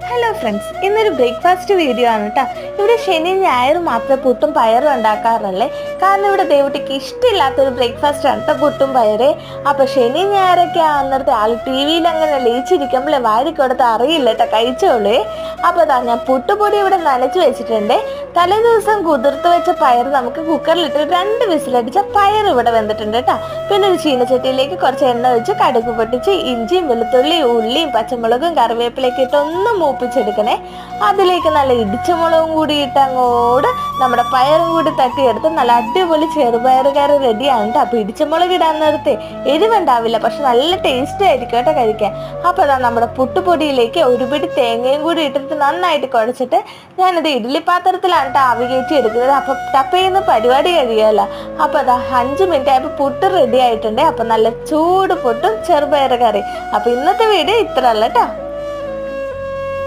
Hello friends, ഇന്നൊരു breakfast video ആണ് കേട്ടോ. ഇവിടെ ശനി ഞായർ മാത്രമേ പുട്ടും പയറും ഉണ്ടാക്കാറുള്ളേ. കാരണം ഇവിടെ ദേവുട്ടിക്ക് ഇഷ്ടമില്ലാത്തൊരു ബ്രേക്ക്ഫാസ്റ്റ് ആണ് കേട്ടോ പുട്ടും പയറ്. അപ്പോൾ ശനി ഞായറൊക്കെ ആവുന്നിടത്ത് ആൾ ടി വിയിൽ അങ്ങനെ ലയിച്ചിരിക്കുമ്പോഴേ വാരിക്കൊടുത്ത് അറിയില്ല കേട്ടോ, കഴിച്ചോളേ. അപ്പോൾ അതാ ഞാൻ പുട്ടുപൊടി ഇവിടെ നനച്ച് വെച്ചിട്ടുണ്ട്. തലേ ദിവസം കുതിർത്ത് വെച്ച പയർ നമുക്ക് കുക്കറിലിട്ട് 2 വിസിലടിച്ച പയർ ഇവിടെ വെന്തിട്ടുണ്ട് കേട്ടോ. പിന്നെ ഒരു ചീനച്ചട്ടിയിലേക്ക് കുറച്ച് എണ്ണ ഒഴിച്ച് കടുക് പൊട്ടിച്ച് ഇഞ്ചിയും വെളുത്തുള്ളി ഉള്ളിയും പച്ചമുളകും കറിവേപ്പിലൊക്കെ ഇട്ട് ഒന്ന് മൂപ്പിച്ചെടുക്കണേ. അതിലേക്ക് നല്ല ഇടിച്ചമുളകും കൂടി ഇട്ട് അങ്ങോട്ട് നമ്മുടെ പയറും കൂടി തട്ടിയെടുത്ത് നല്ല അടിപൊളി ചെറുപയർ കറി റെഡിയാണ് കേട്ടോ. അപ്പോൾ ഇടിച്ചമുളക് ഇടാൻ നേരത്തെ എരിവുണ്ടാവില്ല, പക്ഷെ നല്ല ടേസ്റ്റ് ആയിരിക്കും കേട്ടോ കഴിക്കാൻ. അപ്പോൾ അതാ നമ്മുടെ പുട്ടുപൊടിയിലേക്ക് ഒരു പിടി തേങ്ങയും കൂടി ഇട്ടിട്ട് നന്നായിട്ട് കുഴച്ചിട്ട് ഞാനത് ഇഡ്ഡലി പാത്രത്തിലാണ് കേട്ടോ ആവി കയറ്റി എടുക്കുന്നത്. അപ്പോൾ ടപ്പേന്ന് പരിപാടി കഴിയുമല്ലോ. അപ്പോൾ അതാ 5 മിനിറ്റ് ആയപ്പോൾ പുട്ട് റെഡി ആയിട്ടുണ്ട്. അപ്പോൾ നല്ല ചൂട് പുട്ടും ചെറുപയർ കറി. അപ്പോൾ ഇന്നത്തെ വീഡിയോ ഇത്ര അല്ല കേട്ടോ.